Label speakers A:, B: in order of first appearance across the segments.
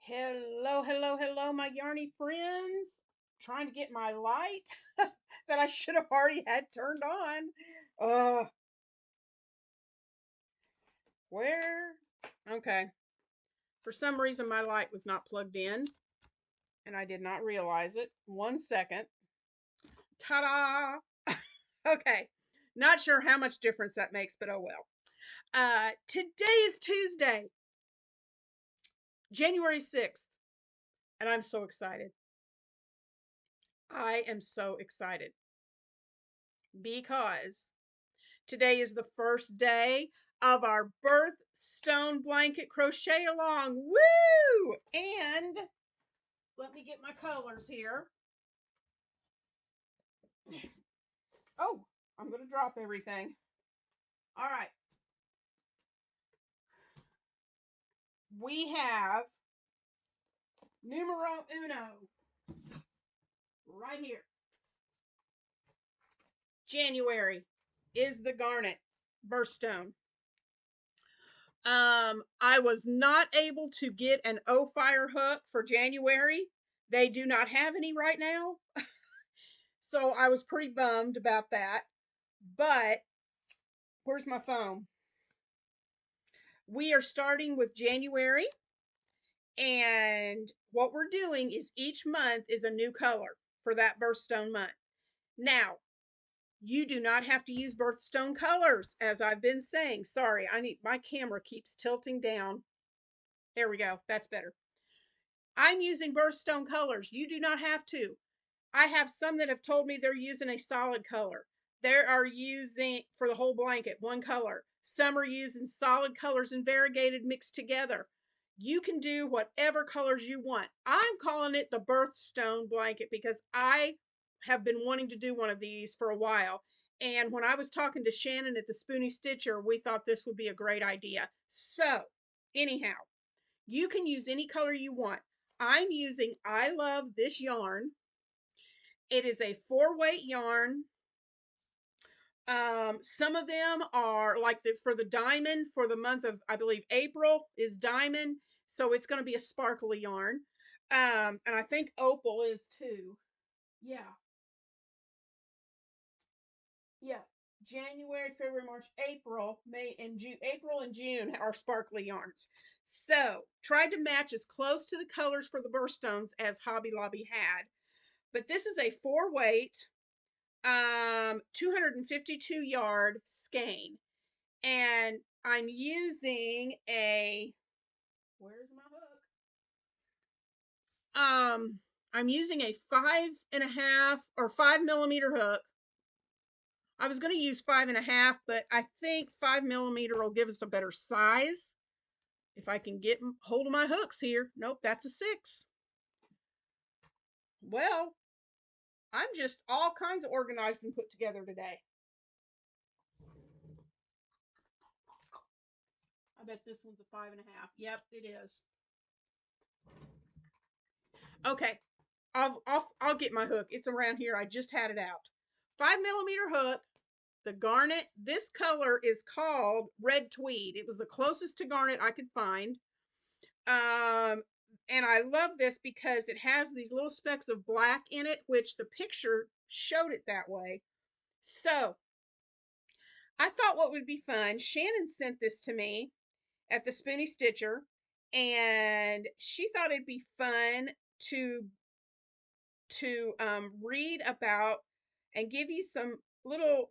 A: Hello, hello, hello, my yarny friends. Trying to get my light that I should have already had turned on. Uh, where? Okay. For some reason, my light was not plugged in, and I did not realize it. 1 second. Ta da! Okay. Not sure how much difference that makes, but oh well. Today is Tuesday, January 6th, and I'm so excited. I am so excited because today is the first day of our Birthstone blanket crochet along. Woo! And let me get my colors here. Oh, I'm going to drop everything. All right. We have numero uno right here. January is the garnet birthstone. I was not able to get an O fire hook for January. They do not have any right now. So I was pretty bummed about that. But where's my phone? We are starting with January, and what we're doing is each month is a new color for that birthstone month. Now, you do not have to use birthstone colors, as I've been saying. Sorry, my camera keeps tilting down. There we go. That's better. I'm using birthstone colors. You do not have to. I have some that have told me they're using a solid color. They are using, for the whole blanket, one color. Some are using solid colors and variegated mixed together. You can do whatever colors you want. I'm calling it the Birthstone blanket because I have been wanting to do one of these for a while. And when I was talking to Shannon at the Spoony Stitcher, we thought this would be a great idea. So, anyhow, you can use any color you want. I'm using I Love This Yarn. It is a 4-weight yarn. Some of them are like for the diamond for the month of, I believe, April is diamond. So it's going to be a sparkly yarn. And I think opal is too. Yeah. Yeah. January, February, March, April, May, and June. April and June are sparkly yarns. So tried to match as close to the colors for the birthstones as Hobby Lobby had. But this is a 4-weight 252 yard skein, and I'm using a, where's my hook? I'm using a 5.5 or 5 millimeter hook. I was going to use 5.5, but I think 5 millimeter will give us a better size if I can get hold of my hooks here. Nope, that's a 6. Well, I'm just all kinds of organized and put together today. I bet this one's a 5.5. Yep, it is. Okay, I'll get my hook. It's around here. I just had it out. 5 millimeter hook. The garnet. This color is called red tweed. It was the closest to garnet I could find. And I love this because it has these little specks of black in it, which the picture showed it that way. So I thought what would be fun. Shannon sent this to me at the Spoony Stitcher, and she thought it'd be fun to read about and give you some little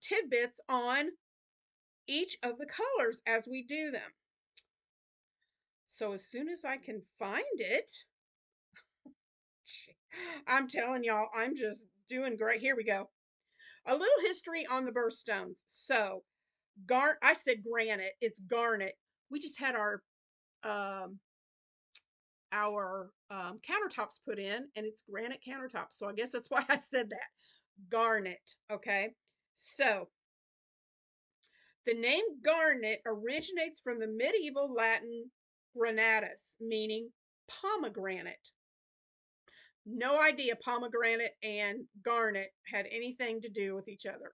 A: tidbits on each of the colors as we do them. So as soon as I can find it, I'm telling y'all, I'm just doing great. Here we go. A little history on the birthstones. So, I said granite. It's garnet. We just had um, our countertops put in, and it's granite countertops. So I guess that's why I said that. Garnet. Okay. So the name garnet originates from the medieval Latin granatus, meaning pomegranate. No idea pomegranate and garnet had anything to do with each other.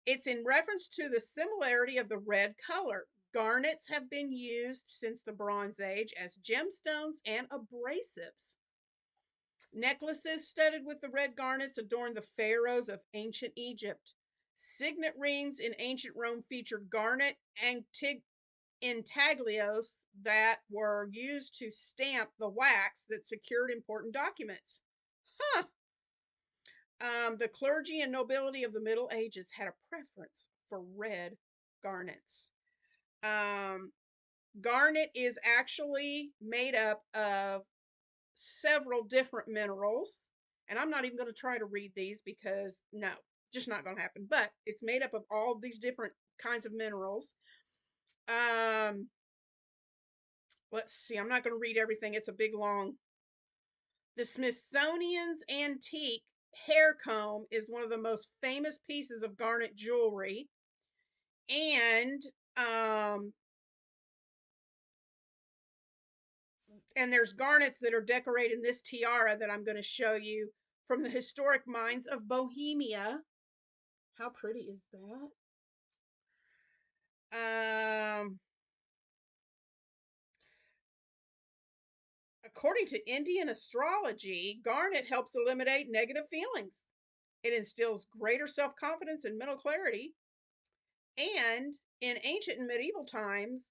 A: It's in reference to the similarity of the red color. Garnets have been used since the Bronze Age as gemstones and abrasives. Necklaces studded with the red garnets adorn the pharaohs of ancient Egypt. Signet rings in ancient Rome feature garnet intaglios that were used to stamp the wax that secured important documents. Huh. The clergy and nobility of the Middle Ages had a preference for red garnets. Garnet is actually made up of several different minerals, and I'm not even going to try to read these because no, just not going to happen. But it's made up of all these different kinds of minerals. Let's see, I'm not going to read everything. It's a big long. The Smithsonian's antique hair comb is one of the most famous pieces of garnet jewelry, and there's garnets that are decorated in this tiara that I'm going to show you from the historic mines of Bohemia. How pretty is that? According to Indian astrology, garnet helps eliminate negative feelings. It instills greater self-confidence and mental clarity. And in ancient and medieval times,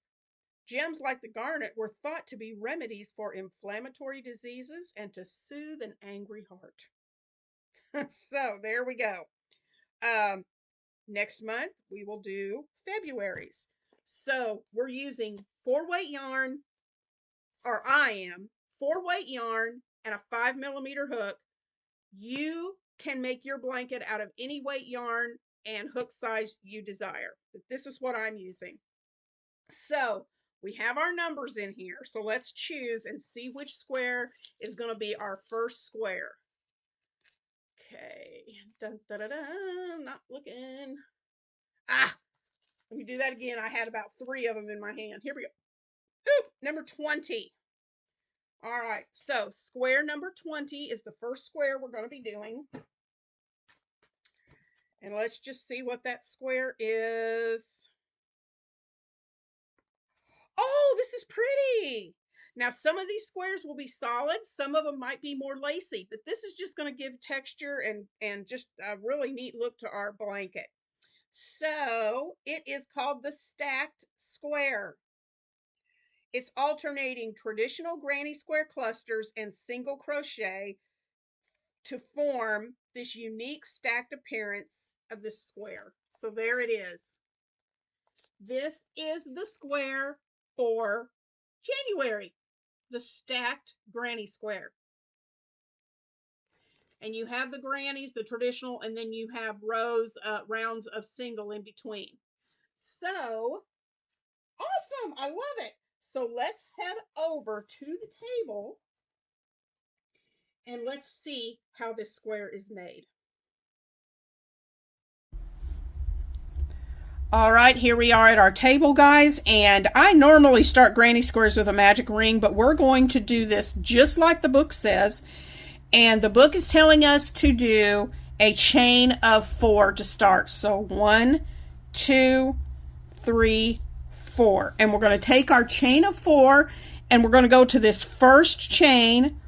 A: gems like the garnet were thought to be remedies for inflammatory diseases and to soothe an angry heart. So there we go. Next month, we will do February's. So we're using 4-weight yarn, or I am, 4-weight yarn and a 5mm hook. You can make your blanket out of any weight yarn and hook size you desire. But this is what I'm using. So we have our numbers in here. So let's choose and see which square is going to be our first square. Okay. Dun, dun, dun, dun. Not looking. Let me do that again. I had about 3 of them in my hand. Here we go. Ooh, number 20. All right, so square number 20 is the first square we're going to be doing. And let's just see what that square is. Oh, this is pretty. Now, some of these squares will be solid. Some of them might be more lacy, but this is just going to give texture and just a really neat look to our blanket. So it is called the stacked square. It's alternating traditional granny square clusters and single crochet to form this unique stacked appearance of this square. So there it is. This is the square for January, the stacked granny square. And you have the grannies, the traditional, and then you have rounds of single in between. So awesome. I love it. So let's head over to the table and let's see how this square is made. All right, here we are at our table, guys, and I normally start granny squares with a magic ring, but we're going to do this just like the book says, and the book is telling us to do a chain of 4 to start. So 1, 2, 3, 4, and we're going to take our chain of 4 and we're going to go to this first chain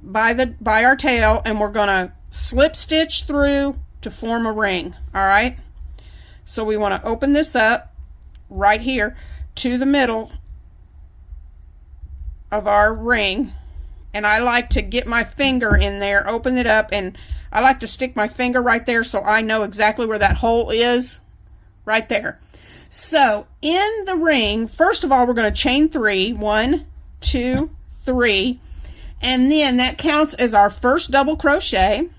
A: by our tail, and we're going to slip stitch through to form a ring. All right, so we want to open this up right here to the middle of our ring, and I like to get my finger in there, open it up, and I like to stick my finger right there so I know exactly where that hole is, right there. So in the ring, first of all, we're going to chain 3, 1, 2, 3, and then that counts as our first double crochet.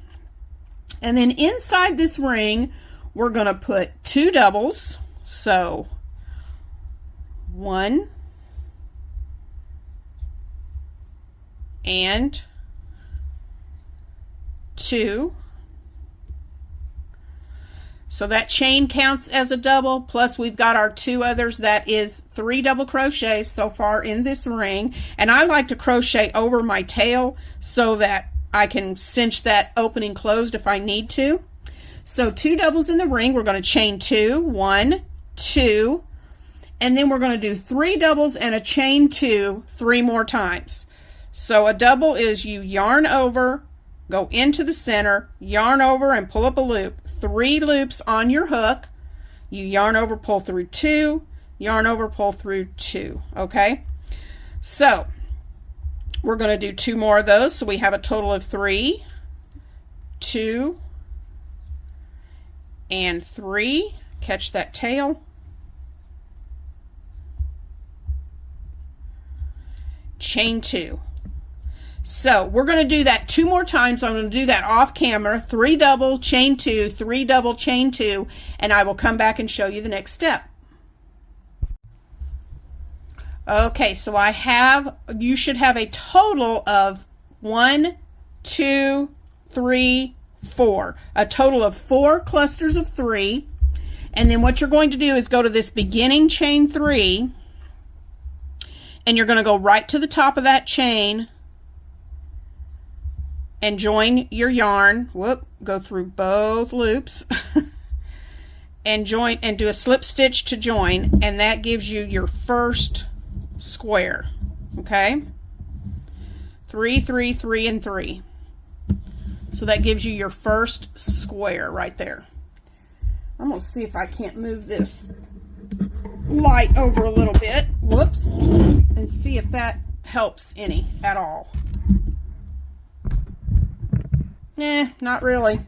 A: And then inside this ring, we're going to put 2 doubles. So 1 and 2. So that chain counts as a double, plus we've got our 2 others. That is 3 double crochets so far in this ring. And I like to crochet over my tail so that I can cinch that opening closed if I need to. So 2 doubles in the ring. We're going to chain 2, 1, 2, and then we're going to do 3 doubles and a chain 2 3 more times. So a double is you yarn over, go into the center, yarn over and pull up a loop. 3 loops on your hook. You yarn over, pull through 2, yarn over, pull through 2. Okay, so we're going to do 2 more of those, so we have a total of 3, 2, and 3. Catch that tail. Chain 2. So we're going to do that 2 more times. I'm going to do that off camera. 3 double, chain 2, 3 double, chain 2, and I will come back and show you the next step. Okay, so you should have a total of 1, 2, 3, 4. A total of 4 clusters of 3. And then what you're going to do is go to this beginning chain 3, and you're going to go right to the top of that chain and join your yarn. Whoop, go through both loops and join and do a slip stitch to join, and that gives you your first square. Okay, 3, 3, 3, and 3. So that gives you your first square right there. I'm going to see if I can't move this light over a little bit. Whoops. And see if that helps any at all. Not really.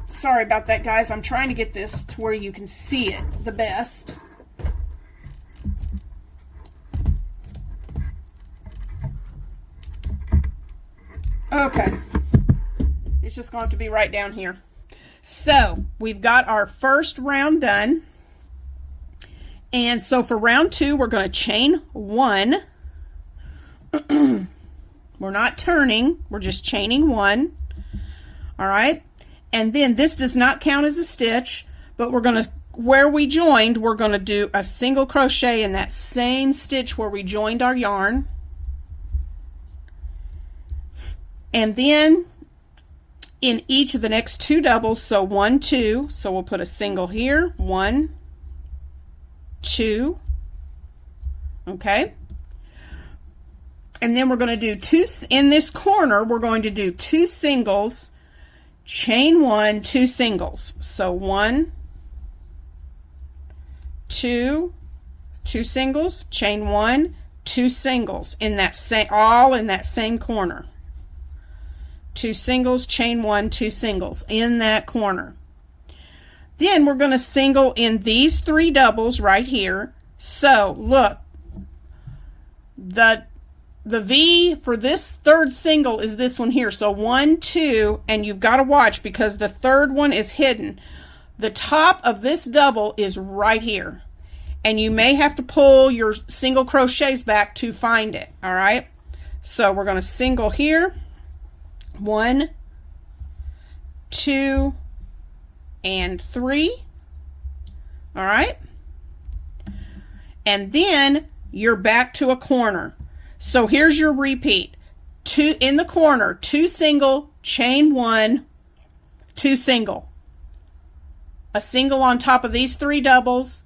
A: Sorry about that, guys. I'm trying to get this to where you can see it the best. Okay. It's just going to have to be right down here. So we've got our first round done. And so for round 2, we're going to chain 1. We're not turning, we're just chaining 1. All right. And then this does not count as a stitch, but we're going to, where we joined, we're going to do a single crochet in that same stitch where we joined our yarn. And then in each of the next 2 doubles, so 1, 2, so we'll put a single here, 1, 2, okay, and then we're going to do 2 in this corner. We're going to do 2 singles, chain 1, 2 singles, so 1, 2, 2 singles, chain 1, 2 singles in that same, all in that same corner. 2 singles, chain 1, 2 singles in that corner. Then we're going to single in these 3 doubles right here. So look, the V for this third single is this one here. So 1, 2, and you've got to watch because the third one is hidden. The top of this double is right here, and you may have to pull your single crochets back to find it. All right, so we're going to single here, 1, 2, and 3. All right, and then you're back to a corner. So here's your repeat. 2 in the corner, 2 single, chain 1, 2 single, a single on top of these 3 doubles,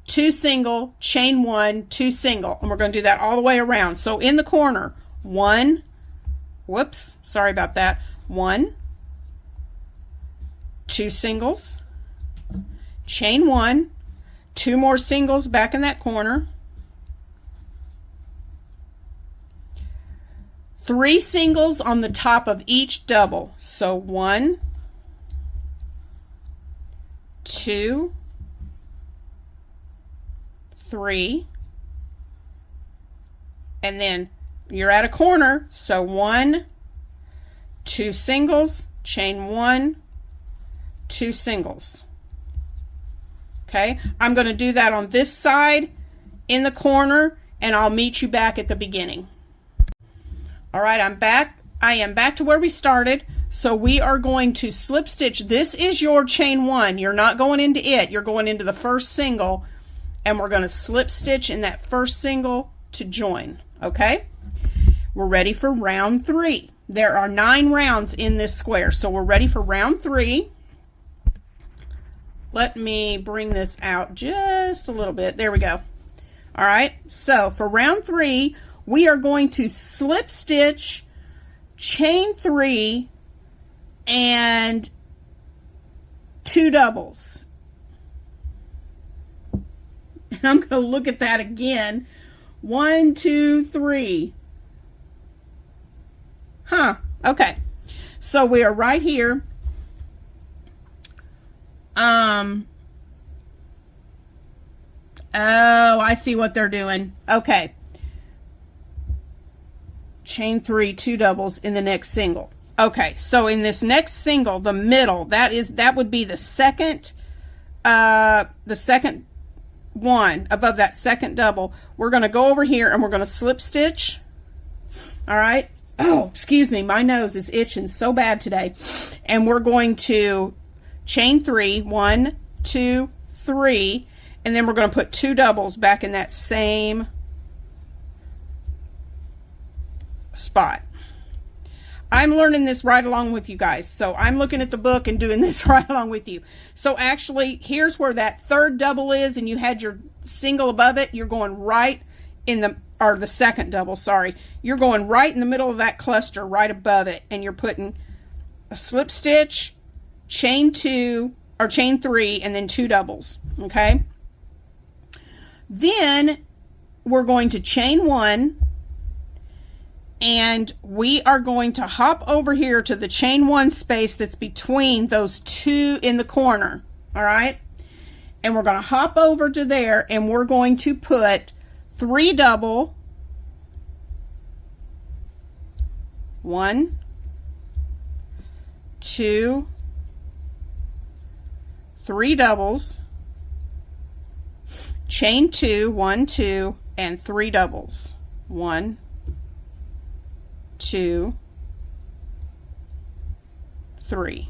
A: 2 single, chain 1, 2 single, and we're going to do that all the way around. So in the corner, 1, whoops, sorry about that, 1, 2 singles, chain 1, 2 more singles back in that corner, 3 singles on the top of each double. So 1, 2, 3, and then you're at a corner. So 1, 2 singles, chain 1, 2 singles. Okay, I'm going to do that on this side in the corner, and I'll meet you back at the beginning. All right, I'm back. I am back to where we started. So we are going to slip stitch. This is your chain 1. You're not going into it. You're going into the first single, and we're going to slip stitch in that first single to join. Okay, we're ready for round 3. There are 9 rounds in this square, so we're ready for round 3. let me bring this out just a little bit. There we go. All right, so for round 3, we are going to slip stitch, chain 3, and 2 doubles. And I'm going to look at that again. 1, 2, 3. Okay. So we are right here. Oh, I see what they're doing. Okay. Chain 3, 2 doubles in the next single. Okay, so in this next single, the middle, that would be the second one above that second double. We're going to go over here and we're going to slip stitch. All right. Oh, excuse me, my nose is itching so bad today. And we're going to chain 3, 1, 2, 3, and then we're going to put 2 doubles back in that same spot. I'm learning this right along with you guys. So I'm looking at the book and doing this right along with you. So actually, here's where that third double is, and you had your single above it. You're going right in the, or the second double, sorry. You're going right in the middle of that cluster, right above it, and you're putting a slip stitch, chain 2, or chain 3, and then 2 doubles, okay? Then we're going to chain 1, and we are going to hop over here to the chain 1 space that's between those 2 in the corner, all right? And we're going to hop over to there, and we're going to put 3 double, 1, 2, 3 doubles, chain 2, 1, 2, and 3 doubles, 1, 2, 3.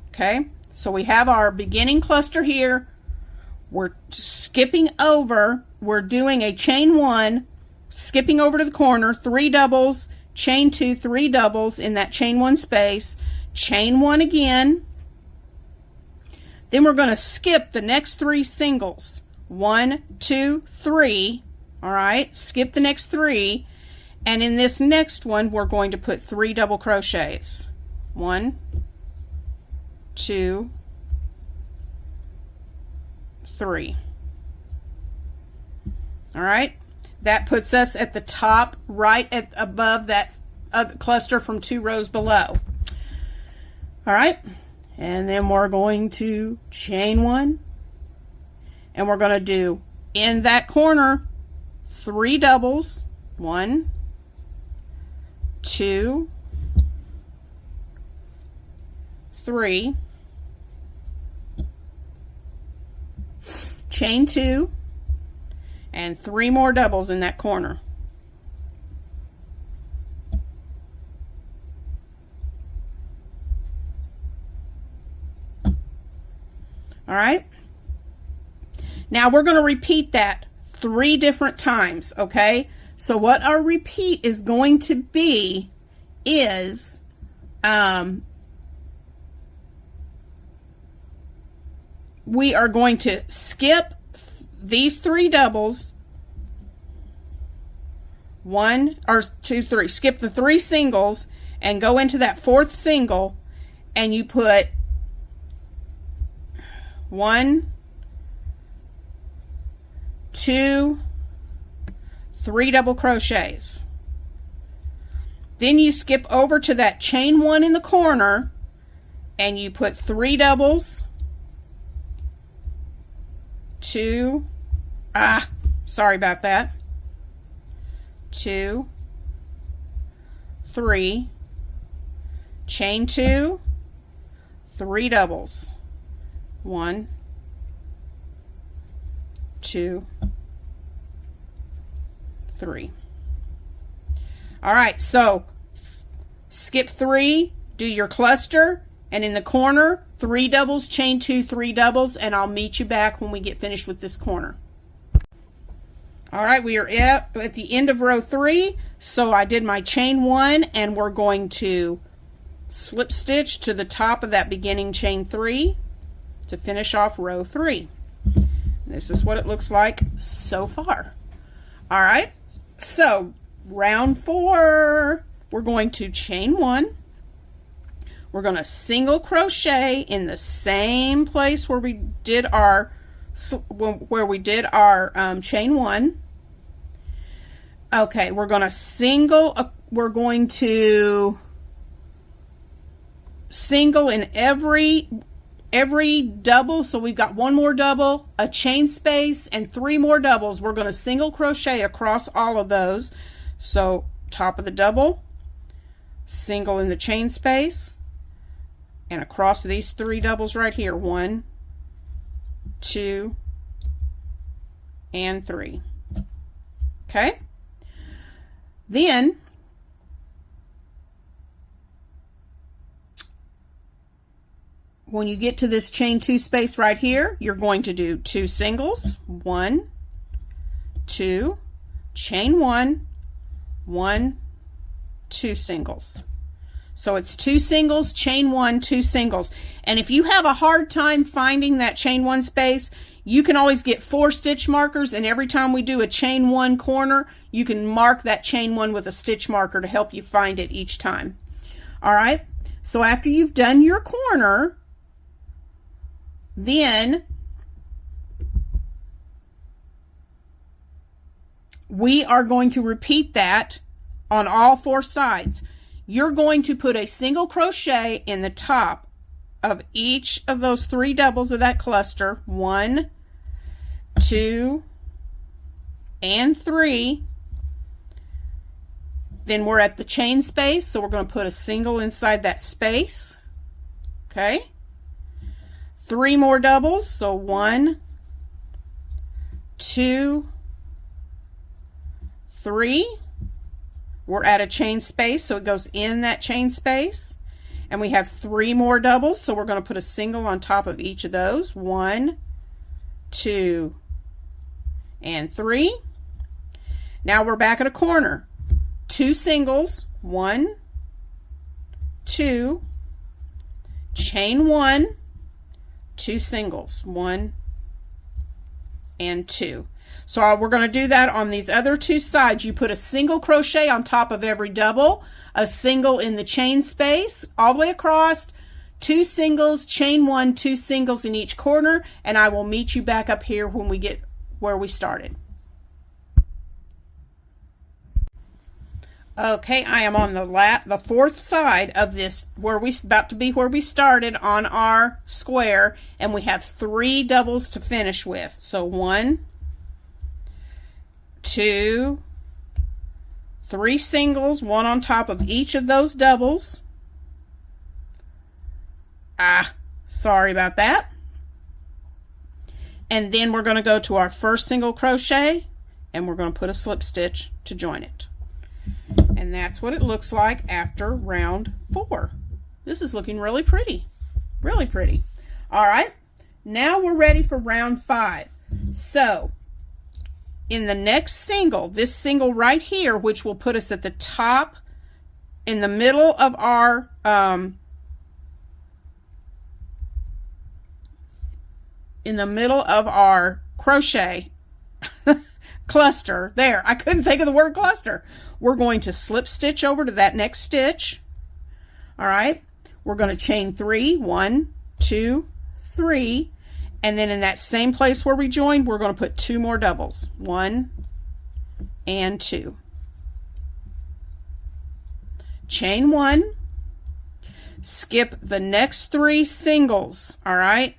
A: Okay, so we have our beginning cluster here. We're skipping over, we're doing a chain 1, skipping over to the corner, 3 doubles, chain 2, 3 doubles in that chain 1 space, chain 1 again. Then we're going to skip the next 3 singles. 1, 2, 3. All right, skip the next 3. And in this next one, we're going to put 3 double crochets. 1, 2, 3. All right, that puts us at the top, right at above that cluster from 2 rows below. All right, and then we're going to chain 1, and we're going to do in that corner 3 doubles. 1, 2, 3, chain 2, and 3 more doubles in that corner. All right, now we're going to repeat that 3 different times, okay? So what our repeat is going to be is we are going to skip these 3 doubles, 1 or 2, 3, skip the 3 singles and go into that 4th single, and you put 1, 2, 3 double crochets. Then you skip over to that chain 1 in the corner and you put 3 doubles, 2, sorry about that, 2, 3, chain 2, 3 doubles, 1, 2, 3. All right, so skip 3, do your cluster, and in the corner 3 doubles, chain 2, 3 doubles, and I'll meet you back when we get finished with this corner. All right, we are at the end of row 3, so I did my chain 1, and we're going to slip stitch to the top of that beginning chain 3 to finish off row 3. This is what it looks like so far. All right, so round 4, we're going to chain 1. We're going to single crochet in the same place where we did our chain 1. Okay, we're going to single in every double. So we've got 1 more double, a chain space, and 3 more doubles. We're going to single crochet across all of those. So top of the double, single in the chain space, and across these 3 doubles right here, 1, 2, and 3. Okay, then when you get to this chain 2 space right here, you're going to do 2 singles, 1, 2, chain 1, 1, 2 singles. So it's 2 singles, chain 1, 2 singles. And if you have a hard time finding that chain 1 space, you can always get 4 stitch markers, and every time we do a chain 1 corner, you can mark that chain 1 with a stitch marker to help you find it each time. All right, so after you've done your corner, then we are going to repeat that on all 4 sides. You're going to put a single crochet in the top of each of those 3 doubles of that cluster, 1, 2, and 3. Then we're at the chain space, so we're going to put a single inside that space. Okay, 3 more doubles, so 1, 2, 3. We're at a chain space, so it goes in that chain space. And we have 3 more doubles, so we're going to put a single on top of each of those. 1, 2, and 3. Now we're back at a corner. 2 singles, 1, 2, chain 1, 2 singles, 1 and 2. So we're going to do that on these other 2 sides. You put a single crochet on top of every double, a single in the chain space all the way across, 2 singles, chain 1, 2 singles in each corner, and I will meet you back up here when we get where we started. Okay, I am on the 4th side of this, where we started on our square, and we have 3 doubles to finish with. So 1, 2, 3 singles, 1 on top of each of those doubles. Sorry about that. And then we're going to go to our first single crochet, and we're going to put a slip stitch to join it. And that's what it looks like after round 4. This is looking really pretty. Really pretty. All right, now we're ready for round 5. So in the next single, this single right here, which will put us at the top in the middle of our crochet cluster. There, I couldn't think of the word cluster. We're going to slip stitch over to that next stitch. All right, we're going to chain 3, 1, 2, 3, and then in that same place where we joined, we're going to put 2 more doubles, 1 and 2. Chain 1, skip the next 3 singles. All right,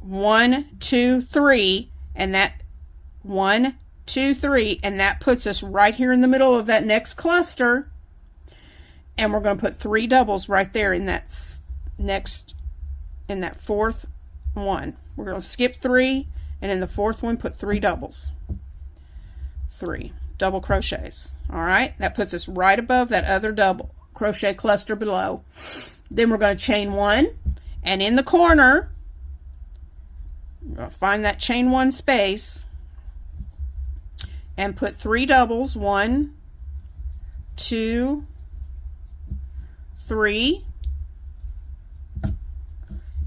A: 1, 2, 3, and that 1, 2, 3, and that puts us right here in the middle of that next cluster, and we're going to put 3 doubles right there in that 4th one. We're going to skip 3, and in the 4th one put 3 doubles, 3 double crochets. All right, that puts us right above that other double crochet cluster below. Then we're going to chain 1, and in the corner we're going to find that chain 1 space and put 3 doubles, 1, 2, 3,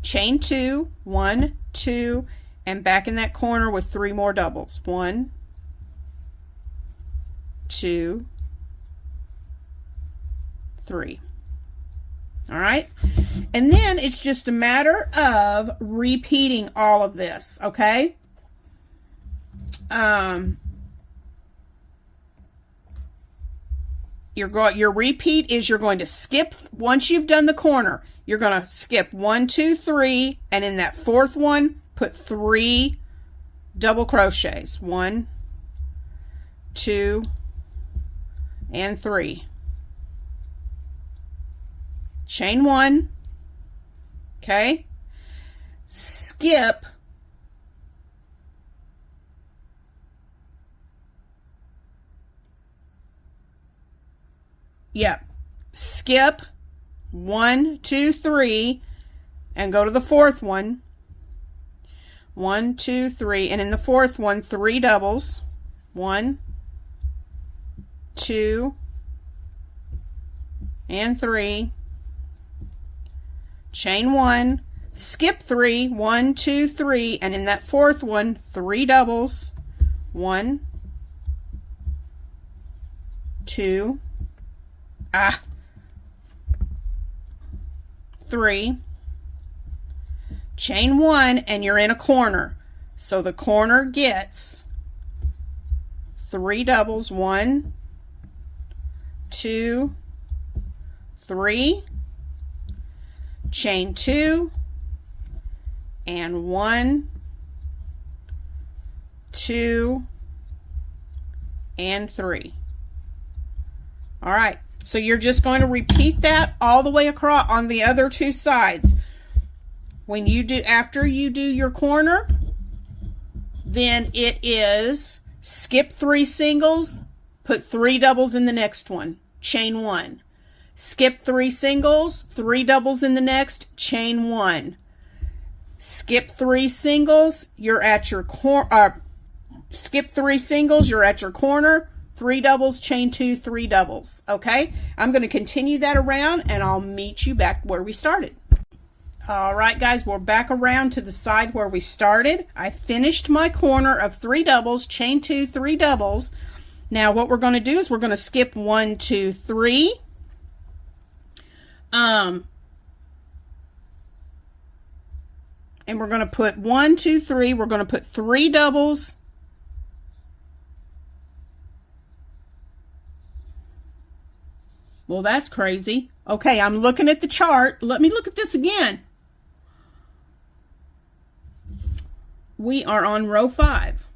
A: chain 2, 1, 2, and back in that corner with 3 more doubles. 1, 2, 3. All right, and then it's just a matter of repeating all of this, okay? Your repeat is you're going to skip, once you've done the corner, you're going to skip 1, 2, 3, and in that fourth one, put 3 double crochets. 1, 2, and 3. Chain 1, okay? Skip skip 1, 2, 3 and go to the fourth one. 1, 2, 3, and in the fourth one, 3 doubles. 1, 2, and 3. Chain 1, skip 3, 1, 2, 3, and in that fourth one, 3 doubles. 1, 2, 3. Chain 1, and you're in a corner. So the corner gets 3 doubles. 1, 2, 3. Chain 2, and 1, 2, and 3. All right, so you're just going to repeat that all the way across on the other 2 sides. When you do, after you do your corner, then it is skip 3 singles, put 3 doubles in the next one, chain 1. Skip 3 singles, 3 doubles in the next, chain 1. Skip 3 singles, you're at your skip 3 singles, you're at your corner, 3 doubles, chain 2, 3 doubles. Okay, I'm going to continue that around and I'll meet you back where we started. All right, guys, we're back around to the side where we started. I finished my corner of 3 doubles, chain 2, 3 doubles. Now what we're going to do is we're going to skip 1, 2, 3. And we're going to put 1, 2, 3. We're going to put 3 doubles. Well, that's crazy. Okay, I'm looking at the chart. Let me look at this again. We are on row 5.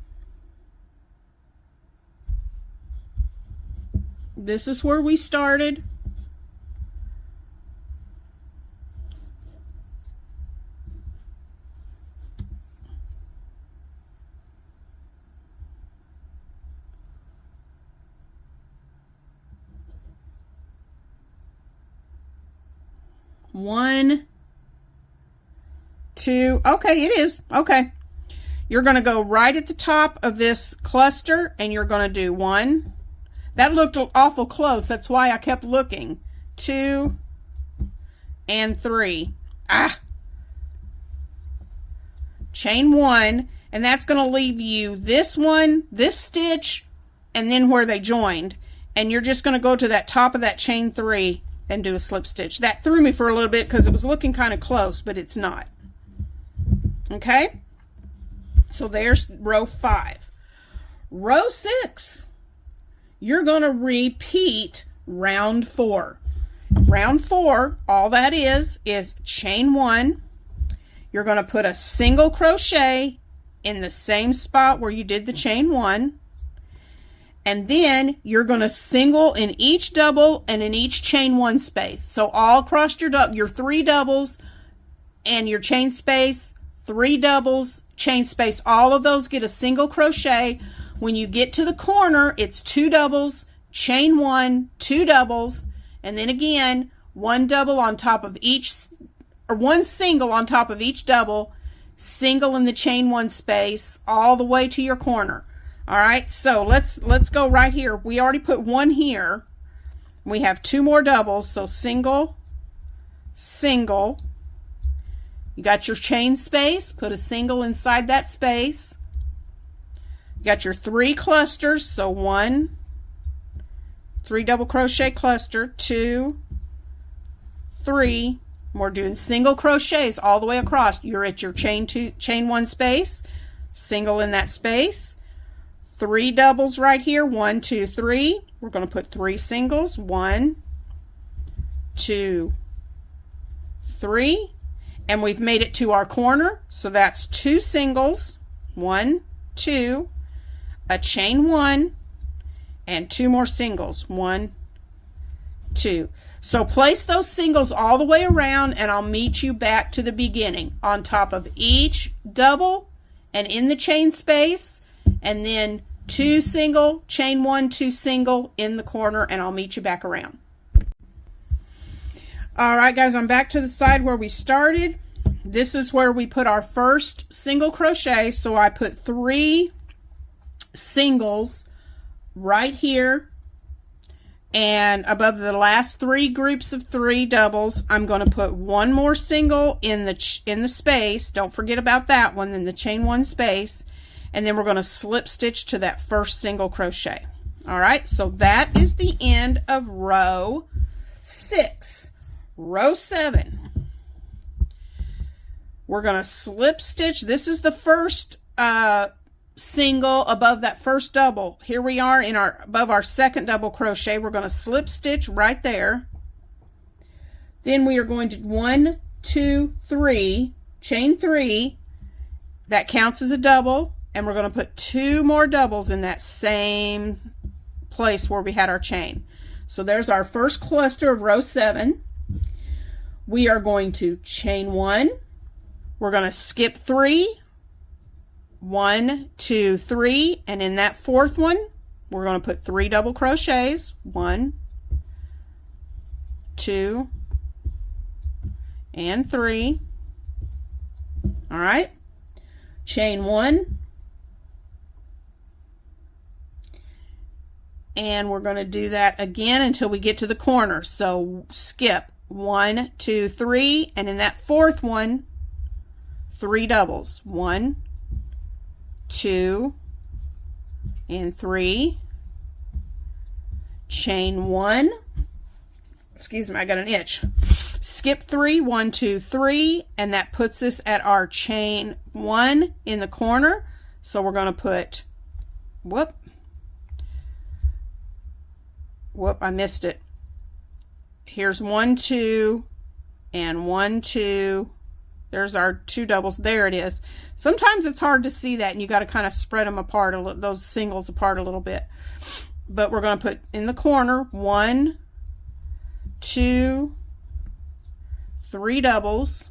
A: This is where we started. One, 2, okay, it is, okay. You're going to go right at the top of this cluster and you're going to do 1. That looked awful close, that's why I kept looking. 2 and 3. Chain 1, and that's going to leave you this one, this stitch, and then where they joined. And you're just going to go to that top of that chain 3 and do a slip stitch. That threw me for a little bit because it was looking kind of close, but it's not. Okay, so there's row 5. Row 6, you're going to repeat round 4. Round 4, all that is chain 1. You're going to put a single crochet in the same spot where you did the chain 1. And then you're going to single in each double and in each chain 1 space. So all across your 3 doubles and your chain space, 3 doubles, chain space, all of those get a single crochet. When you get to the corner, it's 2 doubles, chain 1, 2 doubles, and then again, 1 double on top of each, or 1 single on top of each double, single in the chain 1 space, all the way to your corner. All right, so let's go right here. We already put 1 here. We have 2 more doubles, so single, single. You got your chain space, put a single inside that space. You got your 3 clusters, so 1, 3 double crochet cluster, 2, 3. We're doing single crochets all the way across. You're at your chain 1 space, single in that space, 3 doubles right here, 1, 2, 3. We're going to put 3 singles, 1, 2, 3, and we've made it to our corner, so that's 2 singles, 1, 2, a chain 1, and 2 more singles, 1, 2. So place those singles all the way around, and I'll meet you back to the beginning on top of each double and in the chain space, and then 2 single, chain 1, 2 single in the corner, and I'll meet you back around. All right, guys, I'm back to the side where we started. This is where we put our first single crochet, so I put 3 singles right here, and above the last 3 groups of 3 doubles, I'm going to put 1 more single in the space. Don't forget about that one, in the chain 1 space, and then we're going to slip stitch to that first single crochet. All right, so that is the end of row 6. Row 7, we're going to slip stitch. This is the first single above that first double. Here we are in above our second double crochet. We're going to slip stitch right there. Then we are going to 1, 2, 3, chain 3. That counts as a double, and we're going to put 2 more doubles in that same place where we had our chain. So there's our first cluster of row 7. We are going to chain 1. We're going to skip 3. 1, 2, 3, and in that 4th one, we're going to put 3 double crochets. 1, 2, and 3. All right. Chain 1. And we're going to do that again until we get to the corner. So skip 1, 2, 3, and in that 4th one, 3 doubles. 1, 2, and 3. Chain 1. Excuse me, I got an itch. Skip 3, 1, 2, 3, and that puts us at our chain 1 in the corner. So we're going to put, whoop, I missed it. Here's 1, 2, and 1, 2. There's our 2 doubles. There it is. Sometimes it's hard to see that, and you got to kind of spread them apart, those singles apart a little bit. But we're going to put in the corner 1, 2, 3 doubles,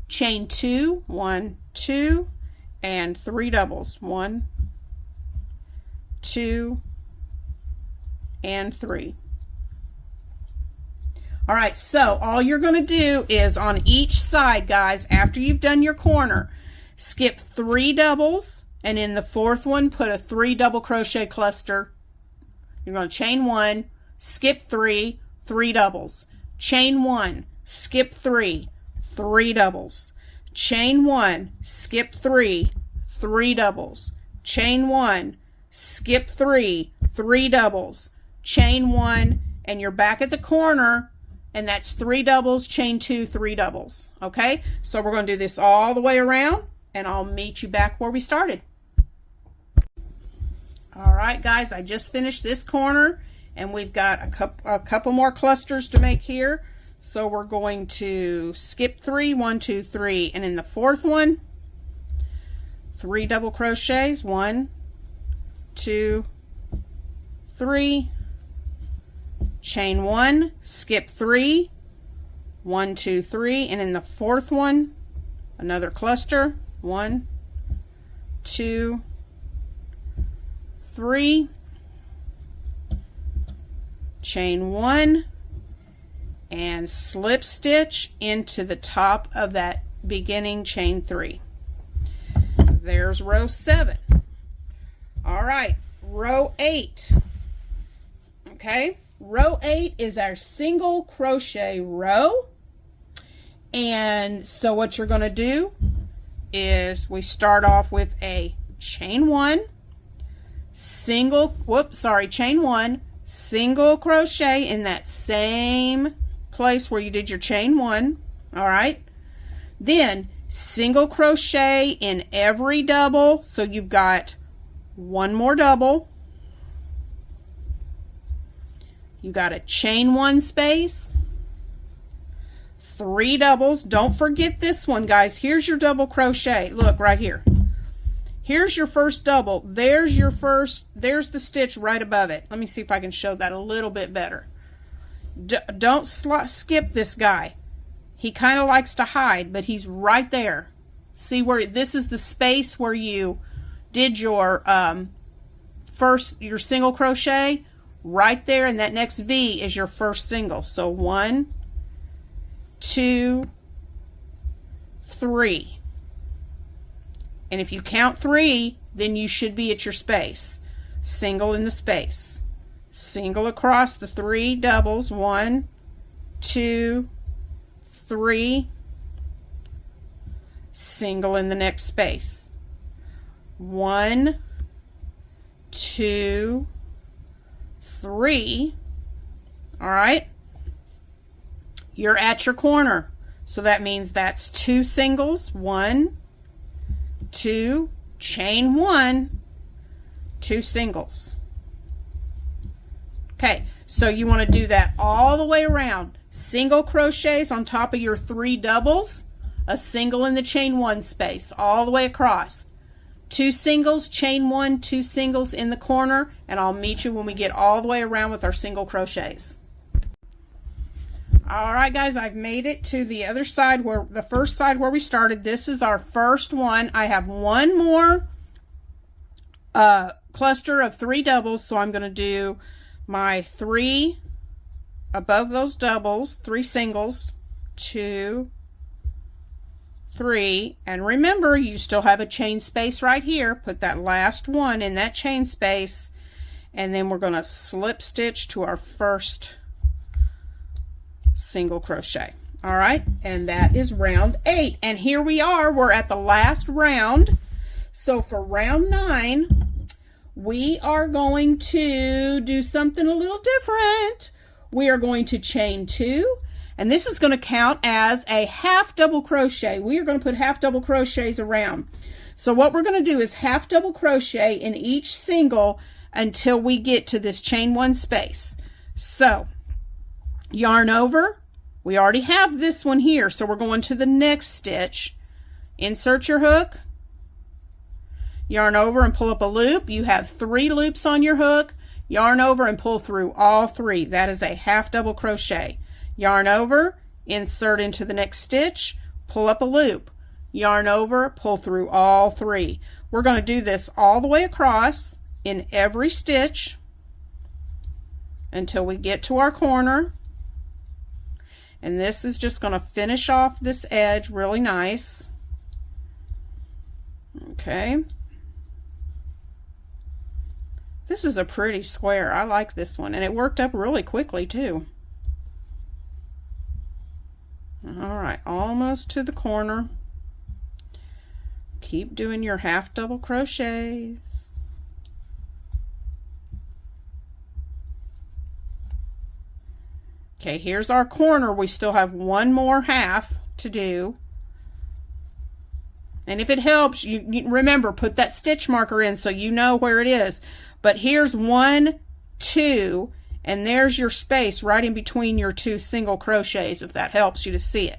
A: chain 2, 1, 2, and 3 doubles. 1, 2, and 3. All right, so all you're going to do is on each side, guys, after you've done your corner, skip 3 doubles, and in the 4th one, put a 3 double crochet cluster. You're going to chain 1, skip 3, 3 doubles, chain 1, skip 3, 3 doubles, chain 1, skip 3, 3 doubles, chain 1, skip 3, 3 doubles, chain 1, and you're back at the corner. And that's 3 doubles, chain 2, 3 doubles. Okay, so we're going to do this all the way around, and I'll meet you back where we started. All right, guys, I just finished this corner, and we've got a couple more clusters to make here. So we're going to skip 3, 1, 2, 3, and in the 4th one, 3 double crochets. 1, 2, 3. Chain 1, skip 3, 1, 2, 3, and in the 4th one, another cluster. 1, 2, 3, chain 1, and slip stitch into the top of that beginning chain 3. There's row 7. All right, row 8. Okay, row 8 is our single crochet row. And so what you're going to do is we start off with a chain 1, chain 1, single crochet in that same place where you did your chain 1. All right, then single crochet in every double, so you've got one more double. You got a chain 1 space, 3 doubles. Don't forget this one, guys. Here's your double crochet. Look right here. Here's your first double. There's the stitch right above it. Let me see if I can show that a little bit better. Don't skip this guy. He kind of likes to hide, but he's right there. See where this is the space where you did your your single crochet. Right there, and that next V is your first single. So 1, 2, 3. And if you count 3, then you should be at your space. Single in the space. Single across the 3 doubles. 1, 2, 3. Single in the next space. 1, 2, 3. All right, you're at your corner, so that means that's 2 singles. 1, 2, chain 1, 2 singles. Okay, so you want to do that all the way around. Single crochets on top of your 3 doubles, a single in the chain 1 space all the way across. 2 singles, chain 1, 2 singles in the corner, and I'll meet you when we get all the way around with our single crochets. All right, guys, I've made it to the other side, where the first side where we started. This is our first one. I have one more cluster of 3 doubles, so I'm going to do my 3 above those doubles, 3 singles, 2, 3, and remember, you still have a chain space right here. Put that last one in that chain space, and then we're going to slip stitch to our first single crochet. All right, and that is round 8, and here we are. We're at the last round. So for round 9, we are going to do something a little different. We are going to chain 2. And this is going to count as a half double crochet. We are going to put half double crochets around. So what we're going to do is half double crochet in each single until we get to this chain 1 space. So yarn over. We already have this one here, so we're going to the next stitch. Insert your hook. Yarn over and pull up a loop. You have 3 loops on your hook. Yarn over and pull through all 3. That is a half double crochet. Yarn over, insert into the next stitch, pull up a loop, yarn over, pull through all 3. We're going to do this all the way across in every stitch until we get to our corner. And this is just going to finish off this edge really nice. Okay. This is a pretty square. I like this one, and it worked up really quickly too. All right, almost to the corner. Keep doing your half double crochets. Okay, here's our corner. We still have one more half to do. And if it helps, you remember, put that stitch marker in so you know where it is. But here's 1, 2, and there's your space right in between your 2 single crochets, if that helps you to see it.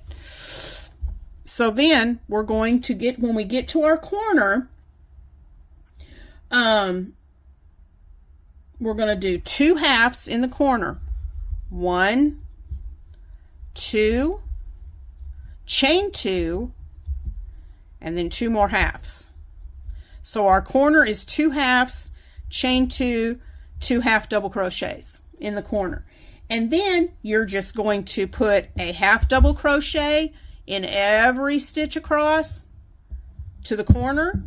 A: So then we're going to get, when we get to our corner, we're going to do 2 halves in the corner. 1, 2, chain 2, and then 2 more halves. So our corner is 2 halves, chain 2, 2 half double crochets in the corner. And then you're just going to put a half double crochet in every stitch across to the corner,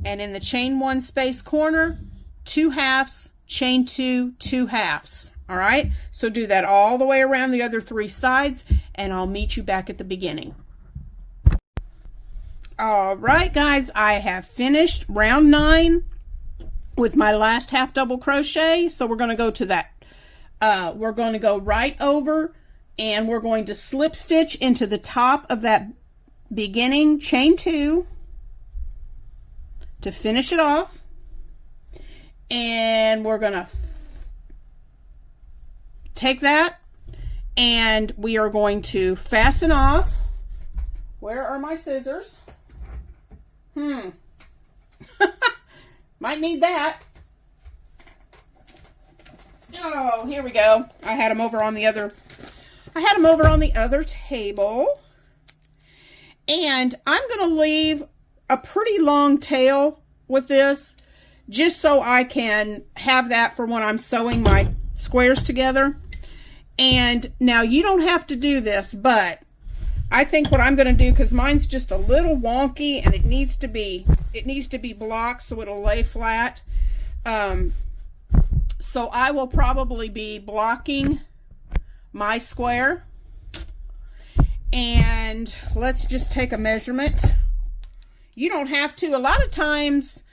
A: and in the chain 1 space corner, 2 halves, chain 2, 2 halves. All right, so do that all the way around the other 3 sides, and I'll meet you back at the beginning. All right, guys, I have finished round 9 with my last half double crochet. So we're going to go to that. We're going to go right over, and we're going to slip stitch into the top of that beginning chain 2 to finish it off. And we're going to take that, and we are going to fasten off. Where are my scissors? Might need that. Oh, here we go. I had them over on the other table. And I'm going to leave a pretty long tail with this, just so I can have that for when I'm sewing my squares together. And now you don't have to do this, but I think what I'm going to do, because mine's just a little wonky and it needs to be blocked so it'll lay flat. So I will probably be blocking my square. And let's just take a measurement. You don't have to. A lot of times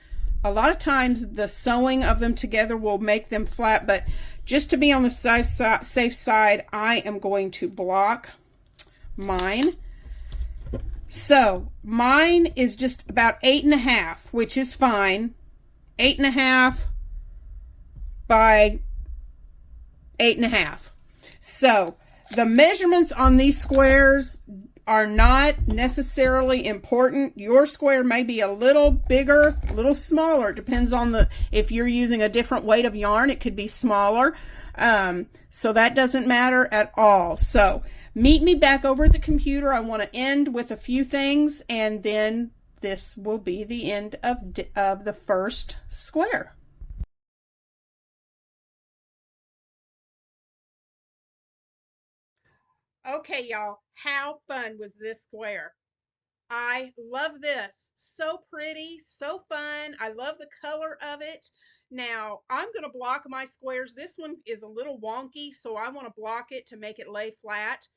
A: the sewing of them together will make them flat, but just to be on the safe side, I am going to block mine. So mine is just about 8.5, which is fine. 8.5 by 8.5. So the measurements on these squares are not necessarily important. Your square may be a little bigger, a little smaller. It depends on if you're using a different weight of yarn, it could be smaller. So that doesn't matter at all. So meet me back over at the computer. I want to end with a few things, and then this will be the end of the first square. Okay, y'all, how fun was this square? I love this. So pretty, so fun. I love the color of it. Now, I'm going to block my squares. This one is a little wonky, so I want to block it to make it lay flat.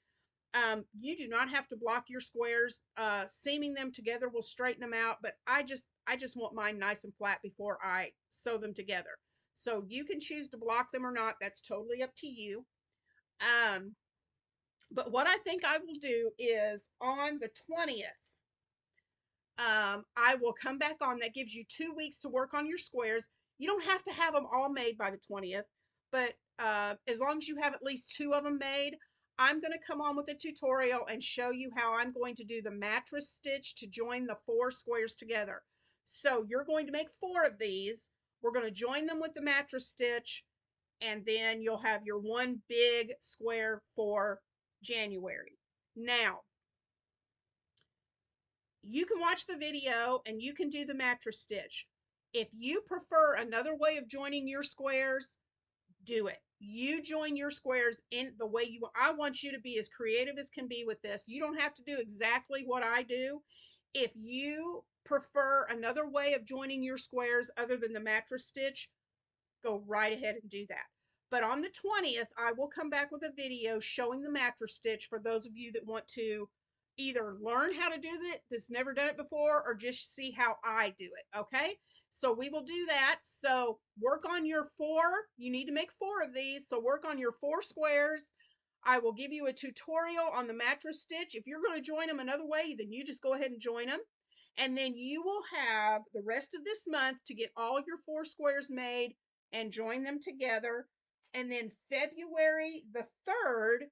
A: You do not have to block your squares. Seaming them together will straighten them out, but I just want mine nice and flat before I sew them together. So you can choose to block them or not. That's totally up to you. But what I think I will do is on the 20th, I will come back on. That gives you 2 weeks to work on your squares. You don't have to have them all made by the 20th, but as long as you have at least 2 of them made, I'm going to come on with a tutorial and show you how I'm going to do the mattress stitch to join the 4 squares together. So you're going to make 4 of these. We're going to join them with the mattress stitch, and then you'll have your one big square for January. Now, you can watch the video and you can do the mattress stitch. If you prefer another way of joining your squares, do it. You join your squares in the way you want. I want you to be as creative as can be with this. You don't have to do exactly what I do. If you prefer another way of joining your squares other than the mattress stitch, go right ahead and do that. But on the 20th, I will come back with a video showing the mattress stitch for those of you that want to either learn how to do it, that's never done it before, or just see how I do it. Okay. So we will do that. So work on your 4. You need to make 4 of these. So work on your 4 squares. I will give you a tutorial on the mattress stitch. If you're going to join them another way, then you just go ahead and join them. And then you will have the rest of this month to get all your 4 squares made and join them together. And then February the 3rd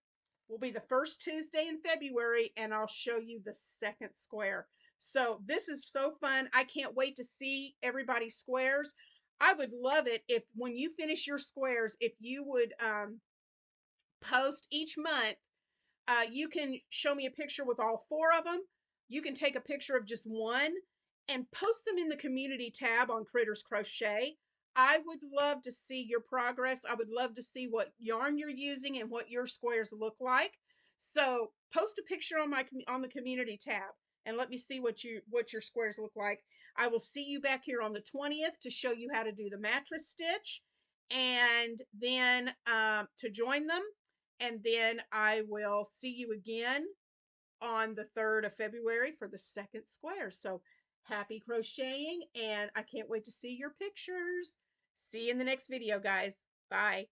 A: will be the first Tuesday in February, and I'll show you the second square. So this is so fun. I can't wait to see everybody's squares. I would love it if when you finish your squares, if you would post each month. You can show me a picture with all 4 of them. You can take a picture of just one and post them in the community tab on Critters Crochet. I would love to see your progress. I would love to see what yarn you're using and what your squares look like. So post a picture on the community tab and let me see what your squares look like. I will see you back here on the 20th to show you how to do the mattress stitch. and then to join them. And then I will see you again on the 3rd of February for the second square. So happy crocheting, and I can't wait to see your pictures. See you in the next video, guys. Bye.